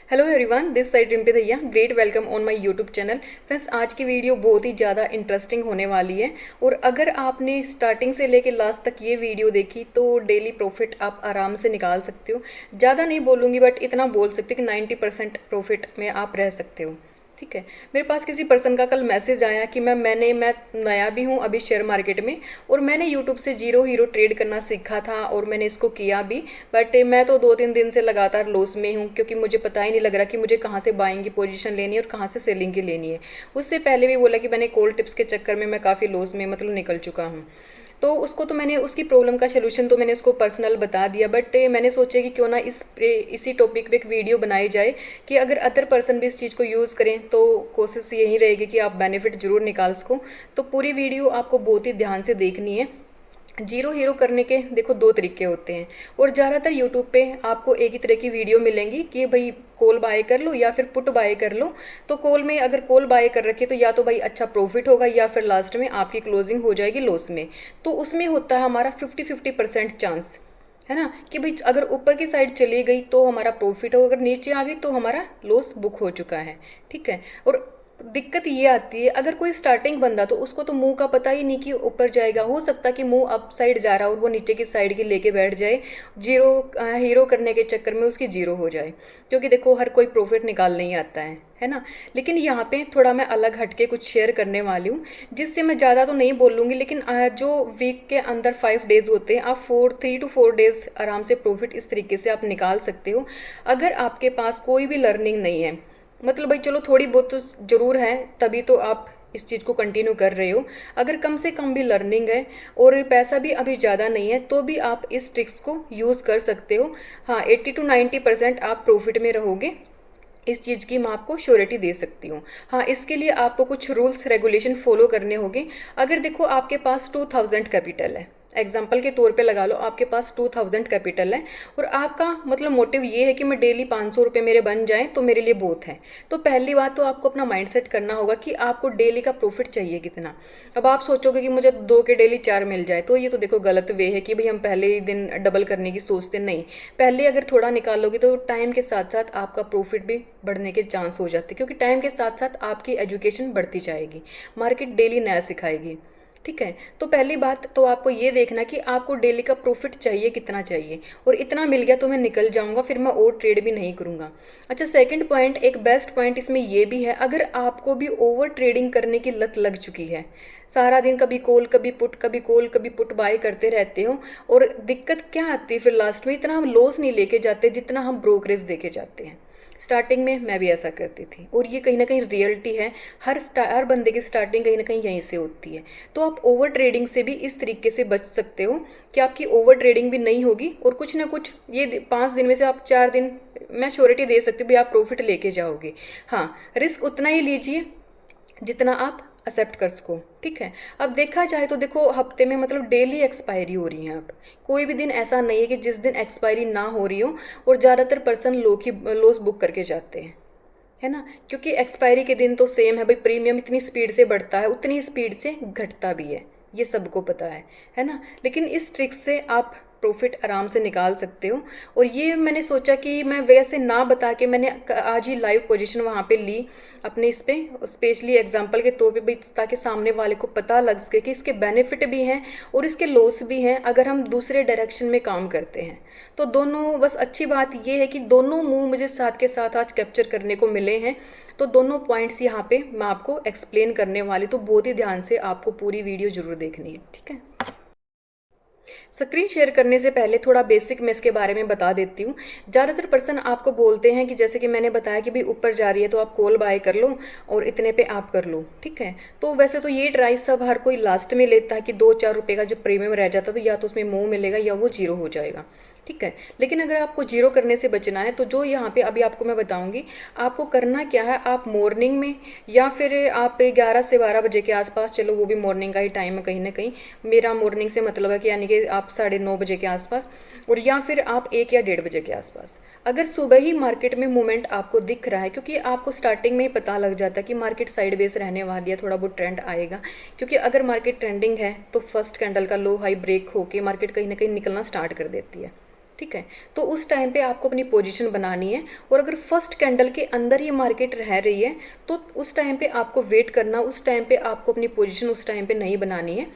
Hello everyone, this side Rimpi Daiya. Great welcome on my YouTube channel. Friends, आज की video बहुत ही ज़्यादा इंटरेस्टिंग होने वाली है और अगर आपने स्टार्टिंग से लेकर लास्ट तक ये वीडियो देखी तो डेली प्रॉफिट आप आराम से निकाल सकते हो। ज़्यादा नहीं बोलूँगी बट इतना बोल सकते हो कि 90% प्रॉफिट में आप रह सकते हो। ठीक है। मेरे पास किसी पर्सन का कल मैसेज आया कि मैं नया भी हूँ अभी शेयर मार्केट में और मैंने यूट्यूब से जीरो हीरो ट्रेड करना सीखा था और मैंने इसको किया भी। बट मैं तो 2-3 दिन से लगातार लॉस में हूँ क्योंकि मुझे पता ही नहीं लग रहा कि मुझे कहाँ से बाइंग की पोजीशन लेनी है और कहाँ से सेलिंग की लेनी है। उससे पहले भी बोला कि मैंने कॉल टिप्स के चक्कर में मैं काफ़ी लॉस में निकल चुका हूँ। तो उसको तो मैंने उसकी प्रॉब्लम का सलूशन तो मैंने उसको पर्सनल बता दिया। बट मैंने सोचा कि क्यों ना इसी टॉपिक पे एक वीडियो बनाई जाए कि अगर अदर पर्सन भी इस चीज़ को यूज़ करें तो कोशिश यही रहेगी कि आप बेनिफिट ज़रूर निकाल सको। तो पूरी वीडियो आपको बहुत ही ध्यान से देखनी है। जीरो हीरो करने के देखो दो तरीके होते हैं और ज़्यादातर यूट्यूब पे आपको एक ही तरह की वीडियो मिलेंगी कि भाई कॉल बाय कर लो या फिर पुट बाय कर लो। तो कॉल में अगर कॉल बाय कर रखी तो या तो भाई अच्छा प्रॉफिट होगा या फिर लास्ट में आपकी क्लोजिंग हो जाएगी लॉस में। तो उसमें होता है हमारा 50-50% चांस, है ना, कि भाई अगर ऊपर की साइड चली गई तो हमारा प्रॉफिट हो, अगर नीचे आ गई तो हमारा लॉस बुक हो चुका है। ठीक है। और दिक्कत ये आती है अगर कोई स्टार्टिंग बंदा तो उसको तो मुंह का पता ही नहीं कि ऊपर जाएगा। हो सकता कि मुंह अप साइड जा रहा है और वो नीचे की साइड की लेके बैठ जाए, जीरो हीरो करने के चक्कर में उसकी जीरो हो जाए। क्योंकि देखो हर कोई प्रॉफिट निकाल नहीं आता है ना। लेकिन यहाँ पे थोड़ा मैं अलग हटके कुछ शेयर करने वाली हूँ जिससे मैं ज़्यादा तो नहीं बोलूँगी। लेकिन जो वीक के अंदर 5 डेज होते हैं आप 3 to 4 डेज आराम से प्रॉफिट इस तरीके से आप निकाल सकते हो। अगर आपके पास कोई भी लर्निंग नहीं है, मतलब भाई चलो थोड़ी बहुत तो जरूर है तभी तो आप इस चीज़ को कंटिन्यू कर रहे हो। अगर कम से कम भी लर्निंग है और पैसा भी अभी ज़्यादा नहीं है तो भी आप इस ट्रिक्स को यूज़ कर सकते हो। हाँ, 80 to 90% आप प्रॉफिट में रहोगे, इस चीज़ की मैं आपको श्योरिटी दे सकती हूँ। हाँ, इसके लिए आपको कुछ रूल्स रेगुलेशन फॉलो करने होंगे। अगर देखो आपके पास 2000 कैपिटल है, एग्जाम्पल के तौर पे लगा लो आपके पास 2000 कैपिटल है और आपका मतलब मोटिव ये है कि मैं डेली 500 रुपये मेरे बन जाएं तो मेरे लिए बहुत है। तो पहली बात तो आपको अपना माइंड सेट करना होगा कि आपको डेली का प्रॉफिट चाहिए कितना। अब आप सोचोगे कि मुझे 2 के डेली 4 मिल जाए तो ये तो देखो गलत वे है कि भाई हम पहले ही दिन डबल करने की सोचते नहीं। पहले अगर थोड़ा निकालोगे तो टाइम के साथ साथ आपका प्रॉफिट भी बढ़ने के चांस हो जाते हैं क्योंकि टाइम के साथ साथ आपकी एजुकेशन बढ़ती जाएगी, मार्केट डेली नया सिखाएगी। ठीक है। तो पहली बात तो आपको ये देखना कि आपको डेली का प्रॉफिट चाहिए कितना चाहिए और इतना मिल गया तो मैं निकल जाऊंगा, फिर मैं और ट्रेड भी नहीं करूंगा। अच्छा, सेकंड पॉइंट, एक बेस्ट पॉइंट इसमें ये भी है, अगर आपको भी ओवर ट्रेडिंग करने की लत लग चुकी है, सारा दिन कभी कॉल कभी पुट कभी कॉल कभी पुट बाय करते रहते हो और दिक्कत क्या आती है फिर लास्ट में इतना हम लॉस नहीं लेके जाते जितना हम ब्रोकरेज देके जाते हैं। स्टार्टिंग में मैं भी ऐसा करती थी और ये कहीं ना कहीं रियलिटी है। हर बंदे की स्टार्टिंग कहीं ना कहीं यहीं से होती है। तो आप ओवर ट्रेडिंग से भी इस तरीके से बच सकते हो कि आपकी ओवर ट्रेडिंग भी नहीं होगी और कुछ ना कुछ ये 5 दिन में से आप 4 दिन मैं श्योरिटी दे सकती हूँ भी आप प्रॉफिट लेके जाओगे। हाँ, रिस्क उतना ही लीजिए जितना आप एक्सेप्ट कर सको। ठीक है। अब देखा जाए तो देखो हफ्ते में मतलब डेली एक्सपायरी हो रही है। अब कोई भी दिन ऐसा नहीं है कि जिस दिन एक्सपायरी ना हो रही हो और ज़्यादातर पर्सन लॉस बुक करके जाते हैं, है ना। क्योंकि एक्सपायरी के दिन तो सेम है भाई, प्रीमियम इतनी स्पीड से बढ़ता है उतनी स्पीड से घटता भी है, ये सबको पता है ना। लेकिन इस ट्रिक से आप प्रॉफिट आराम से निकाल सकते हो। और ये मैंने सोचा कि मैं वैसे ना बता के मैंने आज ही लाइव पोजीशन वहाँ पे ली अपने इस पे स्पेशली एग्जांपल के तौर पे भी, ताकि सामने वाले को पता लग सके कि इसके बेनिफिट भी हैं और इसके लॉस भी हैं अगर हम दूसरे डायरेक्शन में काम करते हैं। तो दोनों, बस अच्छी बात ये है कि दोनों मूव मुझे साथ के साथ आज कैप्चर करने को मिले हैं। तो दोनों पॉइंट्स यहाँ पे मैं आपको एक्सप्लेन करने वाली, तो बहुत ही ध्यान से आपको पूरी वीडियो जरूर देखनी है। ठीक है। स्क्रीन शेयर करने से पहले थोड़ा बेसिक मैं इसके बारे में बता देती हूँ। ज़्यादातर पर्सन आपको बोलते हैं कि जैसे कि मैंने बताया कि भाई ऊपर जा रही है तो आप कॉल बाय कर लो और इतने पे आप कर लो। ठीक है। तो वैसे तो ये ट्राई सब हर कोई लास्ट में लेता है कि 2-4 रुपये का जब प्रीमियम रह जाता है तो या तो उसमें मोह मिलेगा या वो जीरो हो जाएगा। ठीक है। लेकिन अगर आपको जीरो करने से बचना है तो जो यहाँ पे अभी आपको मैं बताऊंगी, आपको करना क्या है, आप मॉर्निंग में या फिर आप 11 से 12 बजे के आसपास, चलो वो भी मॉर्निंग का ही टाइम है कहीं ना कहीं, मेरा मॉर्निंग से मतलब है कि यानी कि आप 9:30 बजे के आसपास, और या फिर आप 1 या 1:30 बजे के आसपास, अगर सुबह ही मार्केट में मूवमेंट आपको दिख रहा है, क्योंकि आपको स्टार्टिंग में ही पता लग जाता है कि मार्केट साइड बेस रहने वाली है, थोड़ा बहुत ट्रेंड आएगा। क्योंकि अगर मार्केट ट्रेंडिंग है तो फर्स्ट कैंडल का लो हाई ब्रेक होके मार्केट कहीं ना कहीं निकलना स्टार्ट कर देती है। ठीक है। तो उस टाइम पे आपको अपनी पोजीशन बनानी है, और अगर फर्स्ट कैंडल के अंदर ये मार्केट रह रही है तो उस टाइम पे आपको वेट करना, उस टाइम पे आपको अपनी पोजीशन उस टाइम पे नहीं बनानी है।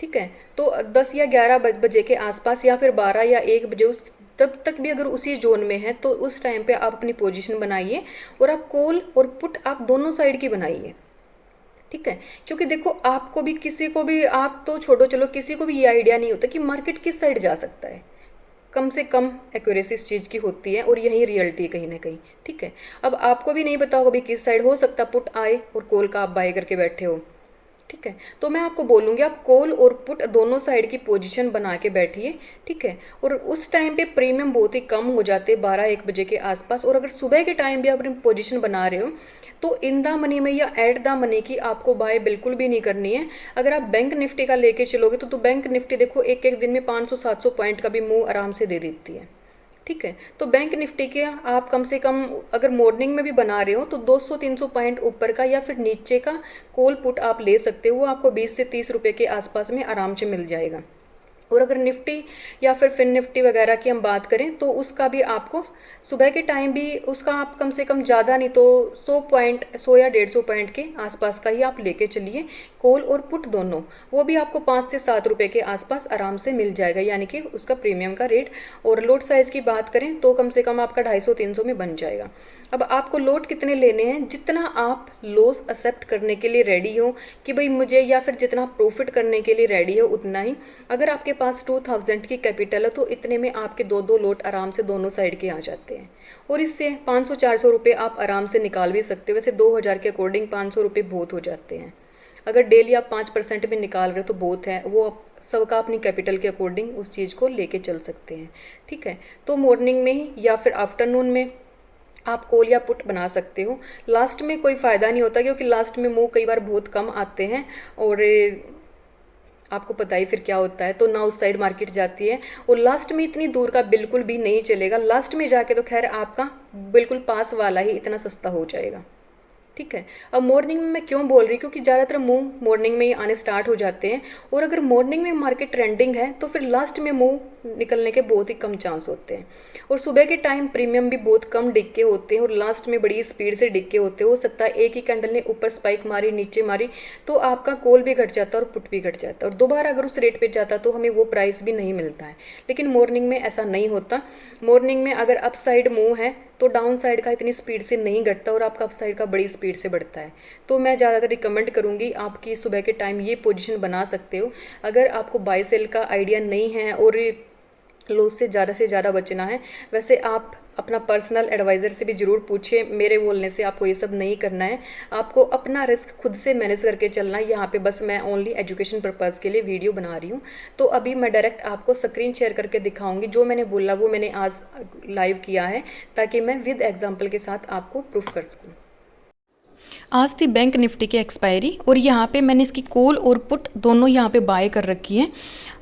ठीक है। तो 10 या 11 बजे के आसपास या फिर 12 या 1 बजे, उस तब तक भी अगर उसी जोन में है तो उस टाइम पे आप अपनी पोजीशन बनाइए, और आप कॉल और पुट आप दोनों साइड की बनाइए। ठीक है। क्योंकि देखो, आपको भी, किसी को भी, आप तो छोड़ो, चलो किसी को भी ये आइडिया नहीं होता कि मार्केट किस साइड जा सकता है। कम से कम एक्यूरेसी इस चीज़ की होती है, और यही रियलिटी है कहीं ना कहीं। ठीक है। अब आपको भी नहीं पता होगा भी किस साइड हो सकता पुट आए, और कॉल का आप बाय करके बैठे हो। ठीक है। तो मैं आपको बोलूँगी आप कॉल और पुट दोनों साइड की पोजीशन बना के बैठिए। ठीक है। और उस टाइम पे प्रीमियम बहुत ही कम हो जाते हैं 12-1 बजे के आसपास। और अगर सुबह के टाइम भी आप अपनी पोजीशन बना रहे हो तो इन द मनी में या एट द मनी की आपको बाय बिल्कुल भी नहीं करनी है। अगर आप बैंक निफ्टी का लेके चलोगे तो बैंक निफ्टी देखो एक एक दिन में 500-700 पॉइंट का भी मूव आराम से दे देती है। ठीक है। तो बैंक निफ्टी के आप कम से कम अगर मॉर्निंग में भी बना रहे हो तो 200-300 पॉइंट ऊपर का या फिर नीचे का कॉल पुट आप ले सकते हो, वो आपको 20 से 30 रुपए के आसपास में आराम से मिल जाएगा। और अगर निफ्टी या फिर फिन निफ्टी वगैरह की हम बात करें तो उसका भी आपको सुबह के टाइम भी उसका आप कम से कम ज़्यादा नहीं तो 100 या 150 पॉइंट के आसपास का ही आप लेके चलिए, कॉल और पुट दोनों। वो भी आपको 5 से 7 रुपए के आसपास आराम से मिल जाएगा, यानी कि उसका प्रीमियम का रेट। और लोट साइज़ की बात करें तो कम से कम आपका 250-300 में बन जाएगा। अब आपको लोट कितने लेने हैं, जितना आप लॉस एक्सेप्ट करने के लिए रेडी हो कि भाई मुझे, या फिर जितना प्रॉफिट करने के लिए रेडी हो उतना ही। अगर आपके पास 2000 की कैपिटल है तो इतने में आपके 2-2 लोट आराम से दोनों साइड के आ जाते हैं, और इससे 500-400 रुपये आप आराम से निकाल भी सकते हो। वैसे 2000 के अकॉर्डिंग 500 रुपये बहुत हो जाते हैं। अगर डेली आप 5% भी निकाल रहे हो तो बहुत है, वो आप सबका अपनी कैपिटल के अकॉर्डिंग उस चीज़ को लेके चल सकते हैं। ठीक है। तो मॉर्निंग में ही या फिर आफ्टरनून में आप कॉल या पुट बना सकते हो। लास्ट में कोई फ़ायदा नहीं होता, क्योंकि लास्ट में मूव कई बार बहुत कम आते हैं, और आपको पता ही फिर क्या होता है। तो ना उस साइड मार्केट जाती है, और लास्ट में इतनी दूर का बिल्कुल भी नहीं चलेगा। लास्ट में जाके तो खैर आपका बिल्कुल पास वाला ही इतना सस्ता हो जाएगा। ठीक है। अब मॉर्निंग में मैं क्यों बोल रही हूँ, क्योंकि ज़्यादातर मूव मॉर्निंग में ही आने स्टार्ट हो जाते हैं, और अगर मॉर्निंग में मार्केट ट्रेंडिंग है तो फिर लास्ट में मूव निकलने के बहुत ही कम चांस होते हैं। और सुबह के टाइम प्रीमियम भी बहुत कम डिक्के होते हैं, और लास्ट में बड़ी स्पीड से डिक्के होते हैं। हो सकता है एक ही कैंडल ने ऊपर स्पाइक मारी, नीचे मारी, तो आपका कॉल भी घट जाता है और पुट भी घट जाता है, और दोबारा अगर उस रेट पे जाता तो हमें वो प्राइस भी नहीं मिलता है। लेकिन मॉर्निंग में ऐसा नहीं होता। मॉर्निंग में अगर अप साइड मूव है तो डाउन साइड का इतनी स्पीड से नहीं घटता, और आपका अप साइड का बड़ी स्पीड से बढ़ता है। तो मैं ज़्यादातर रिकमेंड करूँगी आपकी सुबह के टाइम ये पोजीशन बना सकते हो। अगर आपको बाय सेल का आइडिया नहीं है और लॉस से ज़्यादा बचना है, वैसे आप अपना पर्सनल एडवाइज़र से भी ज़रूर पूछिए। मेरे बोलने से आपको ये सब नहीं करना है, आपको अपना रिस्क खुद से मैनेज करके चलना है। यहाँ पे बस मैं ओनली एजुकेशन पर्पज़ के लिए वीडियो बना रही हूँ। तो अभी मैं डायरेक्ट आपको स्क्रीन शेयर करके दिखाऊंगी। जो मैंने बोला वो मैंने आज लाइव किया है, ताकि मैं विद एग्जाम्पल के साथ आपको प्रूफ कर सकूँ। आज थी बैंक निफ्टी की एक्सपायरी, और यहाँ पे मैंने इसकी कॉल और पुट दोनों यहाँ पे बाय कर रखी है।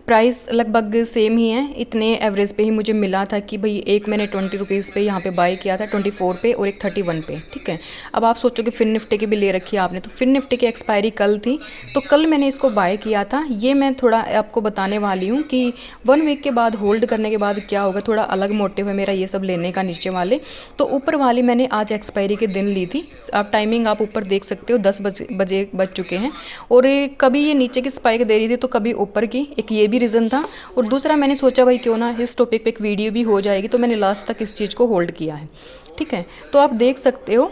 प्राइस लगभग सेम ही है, इतने एवरेज पे ही मुझे मिला था कि भाई एक मैंने 20 रुपीज़ पे यहाँ पे बाय किया था, 24 पे, और एक 31 पे। ठीक है। अब आप सोचोगे फिन निफ्टी की भी ले रखी है आपने, तो फिन निफ्टी की एक्सपायरी कल थी, तो कल मैंने इसको बाय किया था। ये मैं थोड़ा आपको बताने वाली हूँ कि 1 वीक के बाद होल्ड करने के बाद क्या होगा। थोड़ा अलग मोटिव है मेरा ये सब लेने का नीचे वाले। तो ऊपर वाली मैंने आज एक्सपायरी के दिन ली थी। आप टाइमिंग आप ऊपर देख सकते हो, 10 बजे बज चुके हैं, और कभी ये नीचे की स्पाइक दे रही थी तो कभी ऊपर की। एक ये भी रीज़न था, और दूसरा मैंने सोचा भाई क्यों ना इस टॉपिक पे एक वीडियो भी हो जाएगी, तो मैंने लास्ट तक इस चीज़ को होल्ड किया है। ठीक है। तो आप देख सकते हो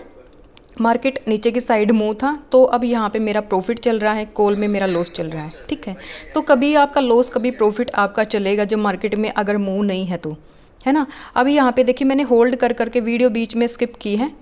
मार्केट नीचे की साइड मूव था, तो अब यहाँ पे मेरा प्रॉफिट चल रहा है, कॉल में मेरा लॉस चल रहा है। ठीक है। तो कभी आपका लॉस कभी प्रॉफिट आपका चलेगा जब मार्केट में अगर मूव नहीं है तो, है ना। अभी यहाँ पे देखिए मैंने होल्ड कर करके वीडियो बीच में स्किप की है,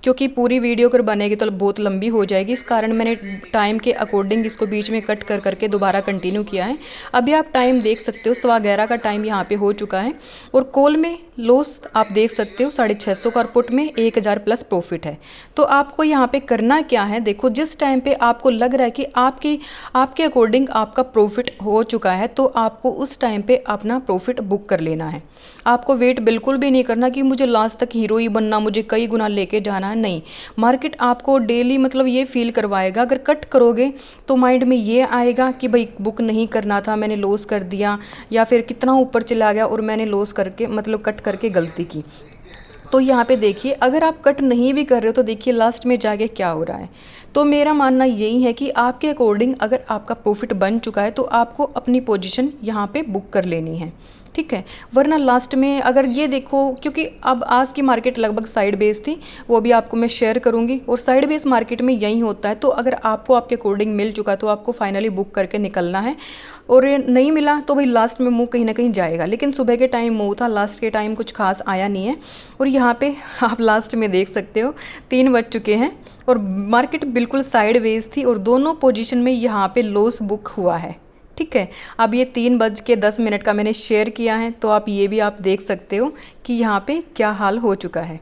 क्योंकि पूरी वीडियो अगर बनेगी तो बहुत लंबी हो जाएगी। इस कारण मैंने टाइम के अकॉर्डिंग इसको बीच में कट कर करके दोबारा कंटिन्यू किया है। अभी आप टाइम देख सकते हो, 11:15 का टाइम यहाँ पे हो चुका है, और कॉल में लॉस आप देख सकते हो 650 का, और पुट में 1000 प्लस प्रॉफिट है। तो आपको यहाँ पे करना क्या है, देखो जिस टाइम पे आपको लग रहा है कि आपके अकॉर्डिंग आपका प्रॉफिट हो चुका है, तो आपको उस टाइम पे अपना प्रॉफिट बुक कर लेना है। आपको वेट बिल्कुल भी नहीं करना कि मुझे लास्ट तक हीरो ही बनना, मुझे कई गुना लेके जाना है, नहीं। मार्केट आपको डेली मतलब ये फील करवाएगा। अगर कट करोगे तो माइंड में ये आएगा कि भाई बुक नहीं करना था, मैंने लॉस कर दिया, या फिर कितना ऊपर चला गया और मैंने लॉस करके मतलब कट करके गलती की। तो यहाँ पे देखिए, अगर आप कट नहीं भी कर रहे हो तो देखिए लास्ट में जाके क्या हो रहा है। तो मेरा मानना यही है कि आपके अकॉर्डिंग अगर आपका प्रॉफिट बन चुका है तो आपको अपनी पोजीशन यहाँ पे बुक कर लेनी है, ठीक है। वरना लास्ट में अगर ये देखो, क्योंकि अब आज की मार्केट लगभग साइड बेस थी, वो भी आपको मैं शेयर करूँगी। और साइड बेस मार्केट में यही होता है। तो अगर आपको आपके अकॉर्डिंग मिल चुका तो आपको फाइनली बुक करके निकलना है, और नहीं मिला तो भाई लास्ट में मुँह कहीं ना कहीं जाएगा। लेकिन सुबह के टाइम मुँह था, लास्ट के टाइम कुछ खास आया नहीं है। और यहाँ पे आप लास्ट में देख सकते हो 3 बज चुके हैं और मार्केट बिल्कुल साइड वेज थी, और दोनों पोजीशन में यहाँ पे लॉस बुक हुआ है, ठीक है। अब ये 3:10 का मैंने शेयर किया है, तो आप ये भी आप देख सकते हो कि यहाँ पे क्या हाल हो चुका है,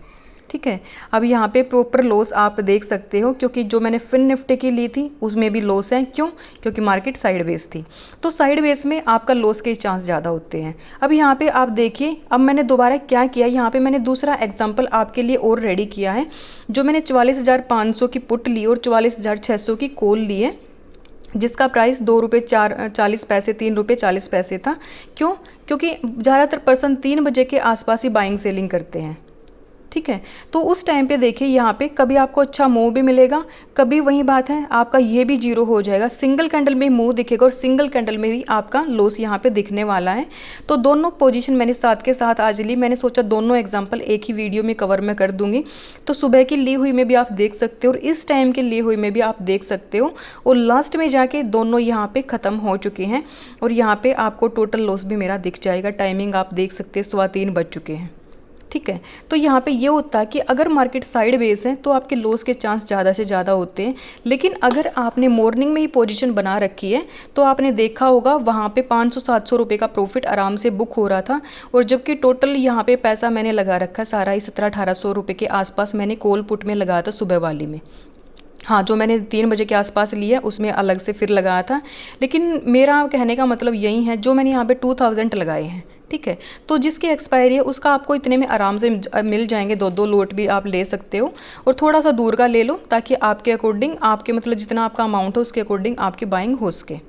ठीक है। अब यहाँ पे प्रॉपर लॉस आप देख सकते हो, क्योंकि जो मैंने फिन निफ्टी की ली थी उसमें भी लॉस है। क्यों? क्योंकि मार्केट साइड बेस थी। तो साइड बेस में आपका लॉस के चांस ज़्यादा होते हैं। अब यहाँ पे आप देखिए, अब मैंने दोबारा क्या किया, यहाँ पे मैंने दूसरा एग्जाम्पल आपके लिए और रेडी किया है। जो मैंने 44,500 की पुट ली और 44,600 की कॉल ली है, जिसका प्राइस 2 रुपये 40 पैसे, 3 रुपये 40 पैसे था। क्यों? क्योंकि ज़्यादातर पर्सन 3 बजे के आसपास ही बाइंग सेलिंग करते हैं, ठीक है। तो उस टाइम पे देखिए, यहाँ पे कभी आपको अच्छा मूव भी मिलेगा, कभी वही बात है आपका ये भी जीरो हो जाएगा। सिंगल कैंडल में मूव दिखेगा और सिंगल कैंडल में भी आपका लॉस यहाँ पे दिखने वाला है। तो दोनों पोजीशन मैंने साथ के साथ आज ली। मैंने सोचा दोनों एग्जांपल एक ही वीडियो में कवर में कर दूंगी। तो सुबह की ली हुई में भी आप देख सकते हो और इस टाइम की ली हुई में भी आप देख सकते हो, और लास्ट में जाके दोनों यहाँ पे ख़त्म हो चुके हैं। और यहाँ पे आपको टोटल लॉस भी मेरा दिख जाएगा। टाइमिंग आप देख सकते हैं, 3:15 बज चुके हैं, ठीक है। तो यहाँ पे ये होता है कि अगर मार्केट साइड बेस है तो आपके लॉस के चांस ज़्यादा से ज़्यादा होते हैं। लेकिन अगर आपने मॉर्निंग में ही पोजीशन बना रखी है तो आपने देखा होगा वहाँ पे 500-700 रुपये का प्रॉफिट आराम से बुक हो रहा था। और जबकि टोटल यहाँ पे पैसा मैंने लगा रखा सारा ही 1700-1800 रुपये के आसपास मैंने कॉल पुट में लगाया था सुबह वाली में। हाँ, जो मैंने 3 बजे के आसपास लिया उसमें अलग से फिर लगाया था। लेकिन मेरा कहने का मतलब यही है, जो मैंने यहाँ पे 2000 लगाए हैं, ठीक है। तो जिसकी एक्सपायरी है उसका आपको इतने में आराम से मिल जाएंगे। 2-2 लोट भी आप ले सकते हो, और थोड़ा सा दूर का ले लो ताकि आपके अकॉर्डिंग, आपके मतलब जितना आपका अमाउंट हो उसके अकॉर्डिंग आपकी बाइंग हो सके,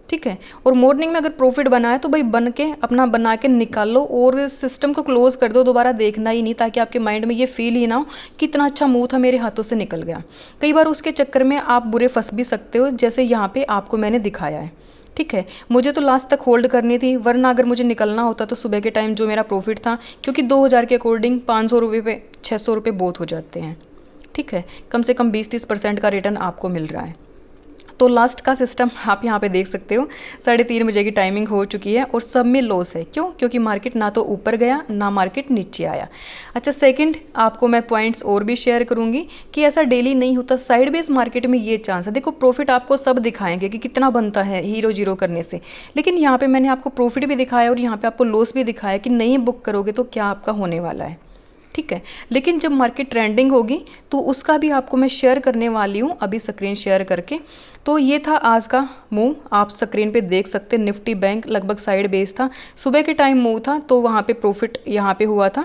ठीक है। और मॉर्निंग में अगर प्रॉफिट बना है तो भाई बना के निकालो और सिस्टम को क्लोज कर दो, दोबारा देखना ही नहीं, ताकि आपके माइंड में ये फील ही ना हो कि इतना अच्छा मूव था मेरे हाथों से निकल गया। कई बार उसके चक्कर में आप बुरे फंस भी सकते हो, जैसे यहाँ पे आपको मैंने दिखाया है, ठीक है। मुझे तो लास्ट तक होल्ड करनी थी, वरना अगर मुझे निकलना होता तो सुबह के टाइम जो मेरा प्रॉफिट था, क्योंकि 2000 के अकॉर्डिंग 500 रुपये पे 600 रुपये बहुत हो जाते हैं, ठीक है। कम से कम 20-30% का रिटर्न आपको मिल रहा है। तो लास्ट का सिस्टम आप यहाँ पे देख सकते हो, 3:30 बजे की टाइमिंग हो चुकी है और सब में लॉस है। क्यों? क्योंकि मार्केट ना तो ऊपर गया ना मार्केट नीचे आया। अच्छा, सेकंड आपको मैं पॉइंट्स और भी शेयर करूँगी कि ऐसा डेली नहीं होता। साइड बेस मार्केट में ये चांस है, देखो प्रॉफिट आपको सब दिखाएंगे कि कितना बनता है हीरो जीरो करने से, लेकिन यहाँ पर मैंने आपको प्रॉफिट भी दिखाया और यहाँ पर आपको लॉस भी दिखाया कि नहीं बुक करोगे तो क्या आपका होने वाला है, ठीक है। लेकिन जब मार्केट ट्रेंडिंग होगी तो उसका भी आपको मैं शेयर करने वाली हूँ अभी स्क्रीन शेयर करके। तो ये था आज का मूव, आप स्क्रीन पे देख सकते हैं। निफ्टी बैंक लगभग साइड बेस था, सुबह के टाइम मूव था तो वहाँ पे प्रॉफिट यहाँ पे हुआ था।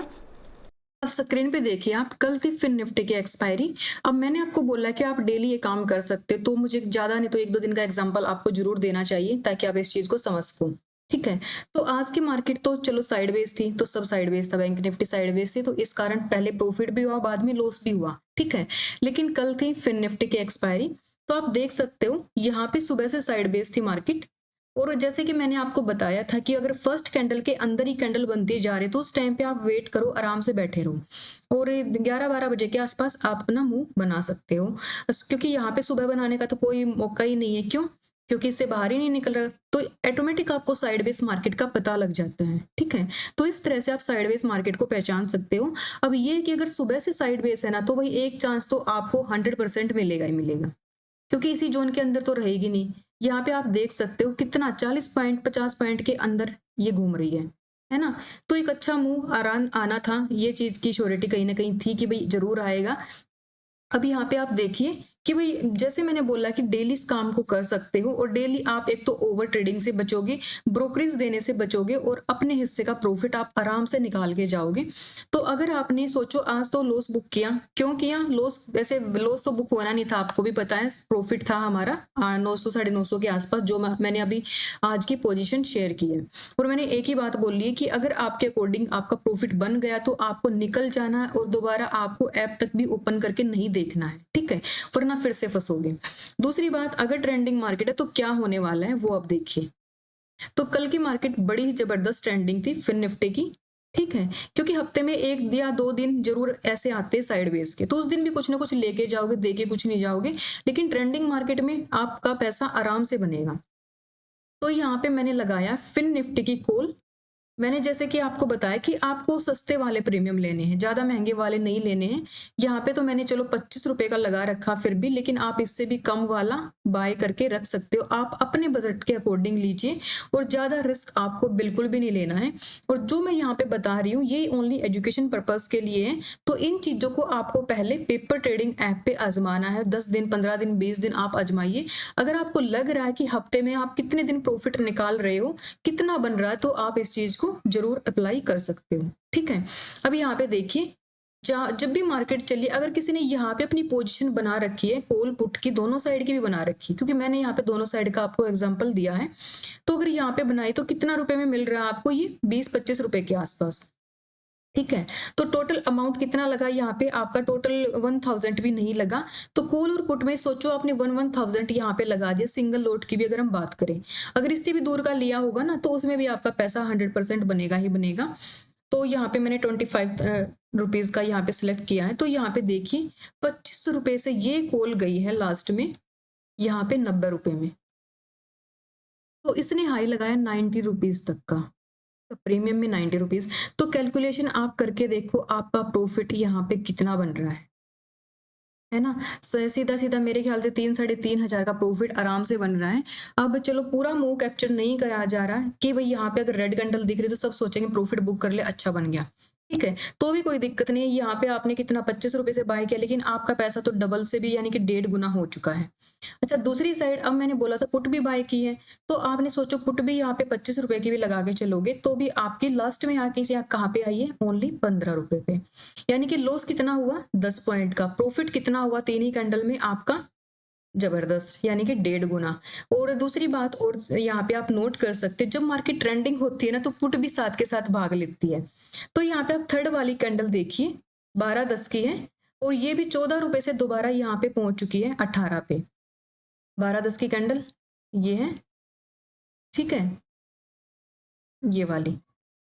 अब स्क्रीन पे देखिए आप, कल थी फिन निफ्टी की एक्सपायरी। अब मैंने आपको बोला कि आप डेली ये काम कर सकते, तो मुझे ज़्यादा नहीं तो 1-2 दिन का एग्जाम्पल आपको जरूर देना चाहिए ताकि आप इस चीज़ को समझ सको, ठीक है। तो आज की मार्केट तो चलो साइड बेस थी, तो सब साइड बेस था, बैंक निफ्टी साइड बेस थी, तो इस कारण पहले प्रॉफिट भी हुआ बाद में लॉस भी हुआ, ठीक है। लेकिन कल थी फिन निफ्टी की एक्सपायरी, तो आप देख सकते हो यहाँ पे सुबह से साइड बेस थी मार्केट। और जैसे कि मैंने आपको बताया था कि अगर फर्स्ट कैंडल के अंदर ही कैंडल बनती जा रही है तो उस टाइम पे आप वेट करो, आराम से बैठे रहो और 11-12 बजे के आसपास आप अपना मुंह बना सकते हो, क्योंकि यहाँ पे सुबह बनाने का तो कोई मौका ही नहीं है। क्यों? क्योंकि इससे बाहर ही नहीं निकल रहा, तो ऑटोमेटिक आपको साइड बेस मार्केट का पता लग जाता है, ठीक है। तो इस तरह से आप साइड बेस मार्केट को पहचान सकते हो। अब ये कि अगर सुबह से साइड बेस है ना, तो भाई एक चांस तो आपको 100% मिलेगा ही मिलेगा, क्योंकि इसी जोन के अंदर तो रहेगी नहीं। यहाँ पे आप देख सकते हो कितना 40 पॉइंट 50 पॉइंट के अंदर ये घूम रही है, है ना। तो एक अच्छा मूव आराम आना था, ये चीज़ की श्योरिटी कहीं न कहीं थी कि भई ज़रूर आएगा। अब यहाँ पे आप देखिए कि भाई जैसे मैंने बोला कि डेली इस काम को कर सकते हो और डेली आप एक तो ओवर ट्रेडिंग से बचोगे, ब्रोकरेज देने से बचोगे और अपने हिस्से का प्रॉफिट आप आराम से निकाल के जाओगे। तो अगर आपने सोचो आज तो लॉस बुक किया, क्यों किया लॉस? वैसे लॉस तो बुक होना नहीं था, आपको भी पता है, प्रॉफिट था हमारा 900 साढ़े 900 के आसपास, जो मैंने अभी आज की पोजीशन शेयर की है। और मैंने एक ही बात बोली है कि अगर आपके अकॉर्डिंग आपका प्रॉफिट बन गया तो आपको निकल जाना है और दोबारा आपको ऐप तक भी ओपन करके नहीं देखना है, ठीक है, वरना फिर से फंसोगे। दूसरी बात, अगर ट्रेंडिंग मार्केट है तो क्या होने वाला है वो आप देखिए। तो कल की मार्केट बड़ी ही जबरदस्त ट्रेंडिंग थी फिन निफ्टी की, ठीक है, क्योंकि हफ्ते में 1 या 2 दिन जरूर ऐसे आते हैं साइडवेज के, तो उस दिन भी कुछ ना कुछ लेके जाओगे, देके कुछ नहीं जाओगे, लेकिन ट्रेंडिंग मार्केट में आपका पैसा आराम से बनेगा। तो यहाँ पे मैंने लगाया फिन निफ्टी की कॉल। मैंने जैसे कि आपको बताया कि आपको सस्ते वाले प्रीमियम लेने हैं, ज़्यादा महंगे वाले नहीं लेने हैं। यहाँ पे तो मैंने चलो 25 रुपए का लगा रखा फिर भी, लेकिन आप इससे भी कम वाला बाय करके रख सकते हो। आप अपने बजट के अकॉर्डिंग लीजिए और ज़्यादा रिस्क आपको बिल्कुल भी नहीं लेना है। और जो मैं यहाँ पे बता रही हूँ ये ओनली एजुकेशन पर्पज के लिए है। तो इन चीज़ों को आपको पहले पेपर ट्रेडिंग ऐप पे आजमाना है। 10 दिन, 15 दिन, 20 दिन आप आजमाइए। अगर आपको लग रहा है कि हफ्ते में आप कितने दिन प्रॉफिट निकाल रहे हो, कितना बन रहा है, तो आप इस चीज को जरूर अप्लाई कर सकते हो, ठीक है। अब यहाँ पे देखिए, जब भी मार्केट चली, अगर किसी ने यहाँ पे अपनी पोजीशन बना रखी है, कॉल पुट की दोनों साइड की भी बना रखी है, क्योंकि मैंने यहाँ पे दोनों साइड का आपको एग्जांपल दिया है। तो अगर यहाँ पे बनाई तो कितना रुपए में मिल रहा है आपको? ये 20-25 रुपए के आसपास, ठीक है। तो टोटल अमाउंट कितना लगा यहाँ पे? आपका टोटल 1000 भी नहीं लगा। तो कॉल और पुट में सोचो आपने 1000 यहाँ पे लगा दिया। सिंगल लोट की भी अगर हम बात करें, अगर इससे भी दूर का लिया होगा ना, तो उसमें भी आपका पैसा 100% बनेगा ही बनेगा। तो यहाँ पे मैंने 25 रुपीज का यहाँ पे सिलेक्ट किया है। तो यहाँ पे देखिए 25 रुपए से ये कॉल गई है लास्ट में यहाँ पे 90 रुपए में। तो इसने हाई लगाया 90 रुपीज तक का, तो प्रीमियम में 90 रुपीज। तो कैलकुलेशन आप करके देखो आपका प्रॉफिट यहाँ पे कितना बन रहा है ना। सीधा सीधा मेरे ख्याल से 3-3.5 हजार का प्रॉफिट आराम से बन रहा है। अब चलो पूरा मूव कैप्चर नहीं करा जा रहा है कि भाई यहाँ पे अगर रेड कैंडल दिख रही तो सब सोचेंगे प्रॉफिट बुक कर ले, अच्छा बन गया, ठीक है, तो भी कोई दिक्कत नहीं है। यहाँ पे आपने कितना 25 रुपए से बाय किया, लेकिन आपका पैसा तो डबल से भी यानी कि 1.5 गुना हो चुका है। अच्छा, दूसरी साइड, अब मैंने बोला था पुट भी बाय की है, तो आपने सोचो पुट भी यहाँ पे 25 रुपए की भी लगा के चलोगे तो भी आपकी लास्ट में आके से कहाँ पे आई है? ओनली 15 रुपए पे। यानी कि लॉस कितना हुआ? 10 पॉइंट का। प्रॉफिट कितना हुआ 3 ही कैंडल में आपका? जबरदस्त, यानी कि 1.5 गुना। और दूसरी बात और यहाँ पे आप नोट कर सकते हैं, जब मार्केट ट्रेंडिंग होती है ना तो पुट भी साथ के साथ भाग लेती है। तो यहाँ पे आप थर्ड वाली कैंडल देखिए, 12-10 की है और ये भी 14 रुपए से दोबारा यहाँ पे पहुंच चुकी है 18 पे। 12-10 की कैंडल ये है, ठीक है, ये वाली,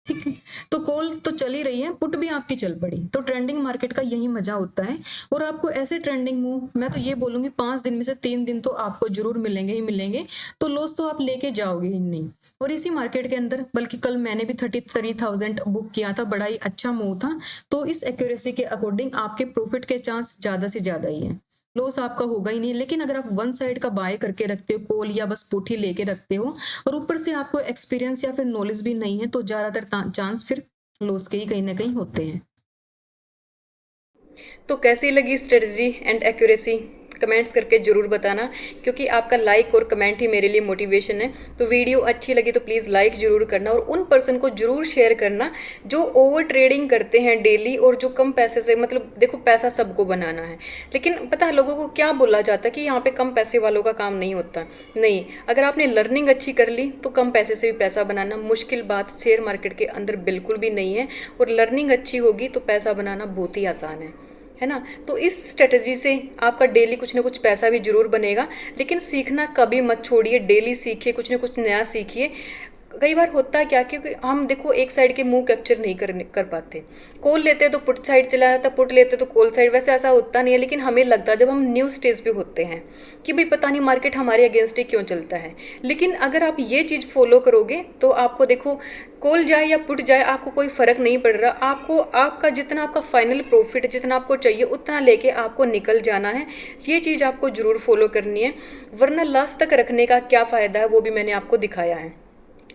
ठीक है। तो कॉल तो चल ही रही है, पुट भी आपकी चल पड़ी। तो ट्रेंडिंग मार्केट का यही मजा होता है। और आपको ऐसे ट्रेंडिंग मूव, मैं तो ये बोलूंगी 5 दिन में से 3 दिन तो आपको जरूर मिलेंगे ही मिलेंगे। तो लॉस तो आप लेके जाओगे ही नहीं। और इसी मार्केट के अंदर, बल्कि कल मैंने भी 33,000 बुक किया था, बड़ा ही अच्छा मूव था। तो इस एक्यूरेसी के अकॉर्डिंग आपके प्रॉफिट के चांस ज्यादा से ज्यादा ही है, लॉस आपका होगा ही नहीं। लेकिन अगर आप वन साइड का बाय करके रखते हो कॉल, या बस पुट ही लेके रखते हो और ऊपर से आपको एक्सपीरियंस या फिर नॉलेज भी नहीं है, तो ज्यादातर चांस फिर लॉस के ही कहीं ना कहीं होते हैं। तो कैसी लगी स्ट्रेटजी एंड एक्यूरेसी? कमेंट्स करके ज़रूर बताना, क्योंकि आपका लाइक और कमेंट ही मेरे लिए मोटिवेशन है। तो वीडियो अच्छी लगी तो प्लीज़ लाइक ज़रूर करना और उन पर्सन को ज़रूर शेयर करना जो ओवर ट्रेडिंग करते हैं डेली, और जो कम पैसे से, मतलब देखो पैसा सबको बनाना है, लेकिन पता है लोगों को क्या बोला जाता है कि यहाँ पे कम पैसे वालों का काम नहीं होता। नहीं, अगर आपने लर्निंग अच्छी कर ली तो कम पैसे से भी पैसा बनाना मुश्किल बात शेयर मार्केट के अंदर बिल्कुल भी नहीं है। और लर्निंग अच्छी होगी तो पैसा बनाना बहुत ही आसान है ना। तो इस स्ट्रेटजी से आपका डेली कुछ ना कुछ पैसा भी जरूर बनेगा, लेकिन सीखना कभी मत छोड़िए। डेली सीखिए, कुछ ना कुछ नया सीखिए। कई बार होता है क्या, क्योंकि हम देखो एक साइड के मूव कैप्चर नहीं कर पाते। कॉल लेते तो पुट साइड चला जाता, पुट लेते तो कॉल साइड, वैसे ऐसा होता नहीं है। लेकिन हमें लगता है जब हम न्यू स्टेज पे होते हैं कि भाई पता नहीं मार्केट हमारे अगेंस्ट ही क्यों चलता है। लेकिन अगर आप ये चीज़ फॉलो करोगे तो आपको देखो कॉल जाए या पुट जाए आपको कोई फर्क नहीं पड़ रहा। आपको आपका जितना आपका फाइनल प्रॉफिट जितना आपको चाहिए उतना लेके आपको निकल जाना है। ये चीज़ आपको जरूर फॉलो करनी है, वरना लास्ट तक रखने का क्या फ़ायदा है वो भी मैंने आपको दिखाया है।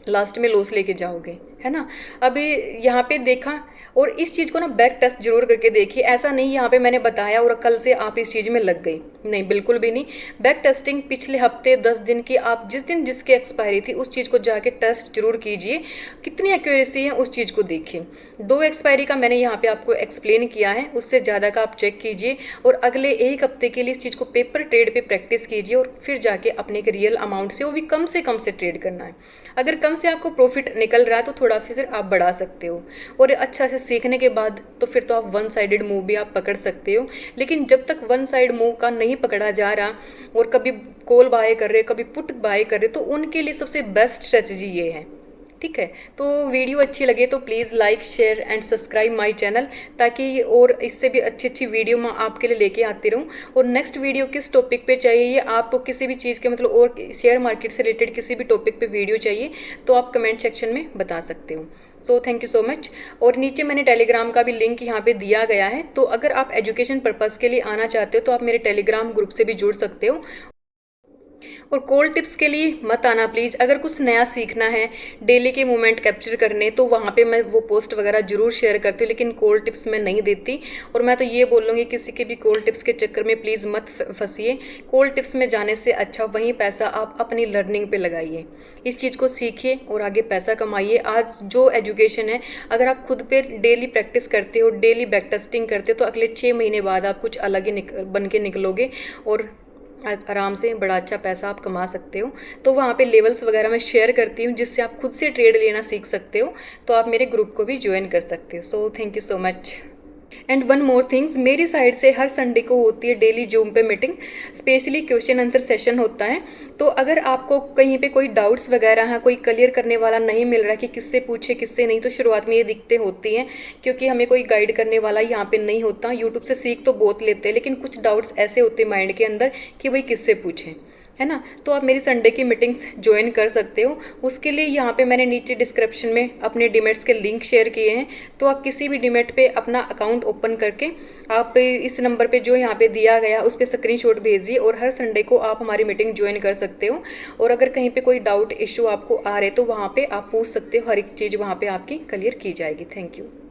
लास्ट में लॉस लेके जाओगे, है ना। अभी यहाँ पे देखा, और इस चीज़ को ना बैक टेस्ट जरूर करके देखिए। ऐसा नहीं यहाँ पे मैंने बताया और कल से आप इस चीज़ में लग गई, नहीं, बिल्कुल भी नहीं। बैक टेस्टिंग पिछले हफ्ते 10 दिन की, आप जिस दिन जिसकी एक्सपायरी थी उस चीज़ को जाके टेस्ट जरूर कीजिए, कितनी एक्यूरेसी है उस चीज़ को देखिए। 2 एक्सपायरी का मैंने यहाँ पे आपको एक्सप्लेन किया है, उससे ज़्यादा का आप चेक कीजिए और अगले 1 हफ्ते के लिए इस चीज़ को पेपर ट्रेड पे प्रैक्टिस कीजिए और फिर जाके अपने एक रियल अमाउंट से, वो भी कम से ट्रेड करना है। अगर कम से आपको प्रॉफिट निकल रहा है तो थोड़ा फिर आप बढ़ा सकते हो, और अच्छा से सीखने के बाद तो फिर तो आप वन साइडेड मूव भी आप पकड़ सकते हो। लेकिन जब तक वन साइड मूव का नहीं पकड़ा जा रहा, और कभी कॉल बाय कर रहे, कभी पुट बाय कर रहे, तो उनके लिए सबसे बेस्ट स्ट्रेटजी ये है। ठीक है, तो वीडियो अच्छी लगे तो please like, share and subscribe my channel, ताकि और इससे भी अच्छी अच्छी वीडियो मैं आपके लिए लेके आती रहूँ। और नेक्स्ट वीडियो किस टॉपिक पे चाहिए, ये आपको किसी भी चीज़ के मतलब और शेयर मार्केट से रिलेटेड किसी भी टॉपिक पे वीडियो चाहिए तो आप कमेंट सेक्शन में बता सकते हो। So thank you so much. और नीचे मैंने टेलीग्राम का भी लिंक यहाँ पे दिया गया है, तो अगर आप एजुकेशन पर्पज़ के लिए आना चाहते हो तो आप मेरे टेलीग्राम ग्रुप से भी जुड़ सकते हो। और कॉल टिप्स के लिए मत आना प्लीज़। अगर कुछ नया सीखना है, डेली के मोमेंट कैप्चर करने, तो वहाँ पे मैं वो पोस्ट वगैरह जरूर शेयर करती हूँ, लेकिन कॉल टिप्स मैं नहीं देती। और मैं तो ये बोलूँगी किसी के भी कॉल टिप्स के चक्कर में प्लीज़ मत फंसिए। कॉल टिप्स में जाने से अच्छा वहीं पैसा आप अपनी लर्निंग पे लगाइए, इस चीज़ को सीखिए और आगे पैसा कमाइए। आज जो एजुकेशन है, अगर आप खुद पे डेली प्रैक्टिस करते हो, डेली बैक टेस्टिंग करते हो, तो अगले 6 महीने बाद आप कुछ अलग ही बन के निकलोगे और आराम से बड़ा अच्छा पैसा आप कमा सकते हो। तो वहाँ पे लेवल्स वगैरह मैं शेयर करती हूँ, जिससे आप खुद से ट्रेड लेना सीख सकते हो। तो आप मेरे ग्रुप को भी ज्वाइन कर सकते हो। So thank you so much. And one more things, मेरी साइड से हर संडे को होती है डेली जूम पे meeting, specially question answer session होता है। तो अगर आपको कहीं पे कोई डाउट्स वगैरह हैं, कोई क्लियर करने वाला नहीं मिल रहा कि किससे पूछे किससे नहीं, तो शुरुआत में ये दिक्कतें होती हैं, क्योंकि हमें कोई गाइड करने वाला यहाँ पे नहीं होता। यूट्यूब से सीख तो बहुत लेते हैं, लेकिन कुछ डाउट्स ऐसे होते हैं माइंड के अंदर कि भाई किससे पूछें, है ना। तो आप मेरी संडे की मीटिंग्स ज्वाइन कर सकते हो। उसके लिए यहाँ पे मैंने नीचे डिस्क्रिप्शन में अपने डीमेट्स के लिंक शेयर किए हैं, तो आप किसी भी डीमेट पे अपना अकाउंट ओपन करके आप इस नंबर पे जो यहाँ पे दिया गया उस पर स्क्रीनशॉट भेजिए, और हर संडे को आप हमारी मीटिंग ज्वाइन कर सकते हो। और अगर कहीं पे कोई डाउट इशू आपको आ रहे तो वहाँ पे आप पूछ सकते हो, हर एक चीज़ वहाँ पे आपकी क्लियर की जाएगी। Thank you.